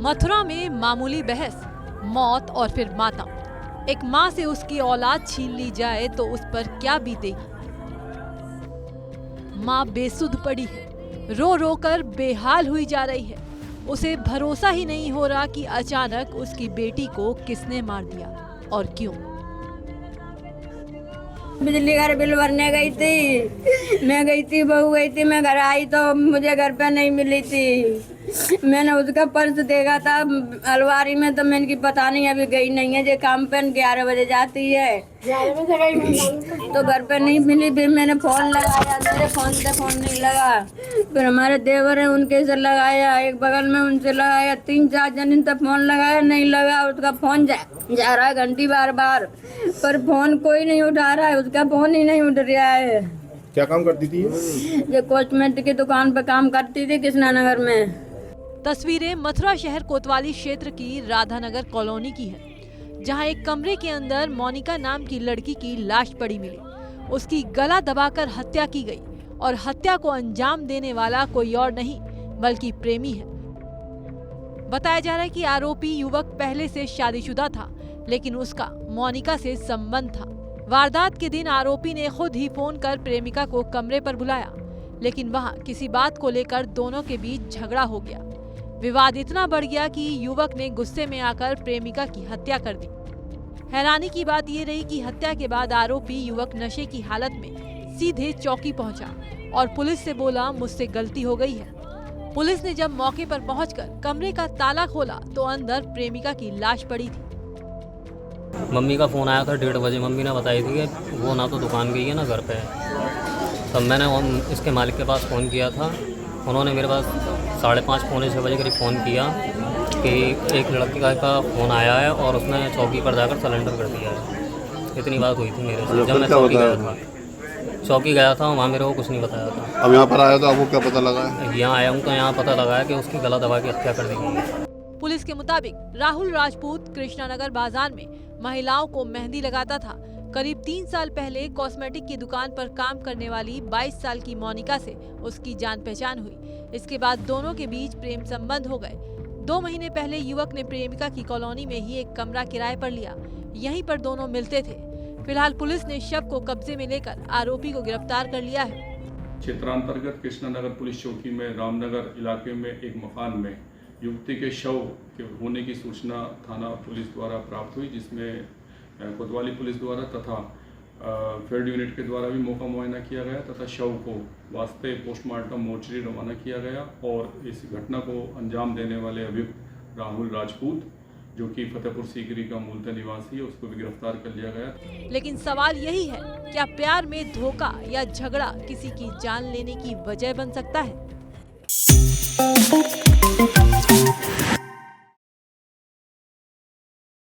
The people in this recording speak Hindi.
मथुरा में मामूली बहस, मौत और फिर मातम। एक माँ से उसकी औलाद छीन ली जाए तो उस पर क्या बीतेगी। माँ बेसुध पड़ी है, रो रो कर बेहाल हुई जा रही है। उसे भरोसा ही नहीं हो रहा कि अचानक उसकी बेटी को किसने मार दिया और क्यों। बिजली घर बिल भरने गई थी, मैं गई थी, बहू गई थी, मैं घर आई तो मुझे घर पे नहीं मिली थी। मैंने उसका पर्स देखा था अलमारी में, तो मैंने की पता नहीं अभी गई नहीं है, जो काम पे 11 बजे जाती है, 11 बजे गई तो घर पे नहीं मिली। फिर मैंने फोन लगाया, मेरे फोन से फोन नहीं लगा। फिर हमारे देवर है उनके से लगाया, एक बगल में उनसे लगाया, 3-4 जन तक फोन लगाया, नहीं लगा। उसका फोन जा रहा है घंटी बार बार, पर फोन कोई नहीं उठा रहा है, उसका फोन ही नहीं उठ रहा है। क्या काम करती थी ये कॉस्मेटिक की दुकान पे काम करती थी कृष्णा नगर में। तस्वीरें मथुरा शहर कोतवाली क्षेत्र की राधानगर कॉलोनी की है, जहां एक कमरे के अंदर मोनिका नाम की लड़की की लाश पड़ी मिली। उसकी गला दबाकर हत्या की गई और हत्या को अंजाम देने वाला कोई और नहीं बल्कि प्रेमी है। बताया जा रहा है कि आरोपी युवक पहले से शादीशुदा था, लेकिन उसका मोनिका से संबंध था। वारदात के दिन आरोपी ने खुद ही फोन कर प्रेमिका को कमरे पर बुलाया, लेकिन वहां किसी बात को लेकर दोनों के बीच झगड़ा हो गया। विवाद इतना बढ़ गया कि युवक ने गुस्से में आकर प्रेमिका की हत्या कर दी। हैरानी की बात ये रही कि हत्या के बाद आरोपी युवक नशे की हालत में सीधे चौकी पहुंचा और पुलिस से बोला, मुझसे गलती हो गई है। पुलिस ने जब मौके पर पहुंचकर कमरे का ताला खोला तो अंदर प्रेमिका की लाश पड़ी थी। मम्मी का फ़ोन आया था 1:30 बजे। मम्मी ने बताई थी कि वो ना तो दुकान गई है ना घर पे है। तब मैंने इसके मालिक के पास फ़ोन किया था। उन्होंने मेरे पास 5:30 पौने 6 बजे करीब फ़ोन किया कि एक लड़के का फ़ोन आया है और उसने चौकी पर जाकर सरेंडर कर दिया है। इतनी बात हुई थी मेरे से जब मैं चौकी गया था। वहाँ मेरे को कुछ नहीं बताया था। अब यहाँ पर आया तो आपको क्या पता लगा है? यहाँ आया हूँ तो यहाँ पता लगा है कि उसकी गला दबा के हत्या कर दी गई है। पुलिस के मुताबिक राहुल राजपूत कृष्णानगर बाजार में महिलाओं को मेहंदी लगाता था। करीब 3 साल पहले कॉस्मेटिक की दुकान पर काम करने वाली 22 साल की मोनिका से उसकी जान पहचान हुई। इसके बाद दोनों के बीच प्रेम संबंध हो गए। 2 महीने पहले युवक ने प्रेमिका की कॉलोनी में ही एक कमरा किराए पर लिया। यहीं पर दोनों मिलते थे। फिलहाल पुलिस ने शव को कब्जे में लेकर आरोपी को गिरफ्तार कर लिया है। क्षेत्रांतर्गत कृष्णानगर पुलिस चौकी में रामनगर इलाके में एक मकान में युवती के शव के होने की सूचना थाना पुलिस द्वारा प्राप्त हुई, जिसमें कोतवाली पुलिस द्वारा तथा फील्ड यूनिट के द्वारा भी मौका मुआयना किया गया तथा शव को वास्ते पोस्टमार्टम मोर्चरी रवाना किया गया। और इस घटना को अंजाम देने वाले अभियुक्त राहुल राजपूत, जो कि फतेहपुर सीकरी का मूलतः निवासी है, उसको भी गिरफ्तार कर लिया गया। लेकिन सवाल यही है, क्या प्यार में धोखा या झगड़ा किसी की जान लेने की वजह बन सकता है?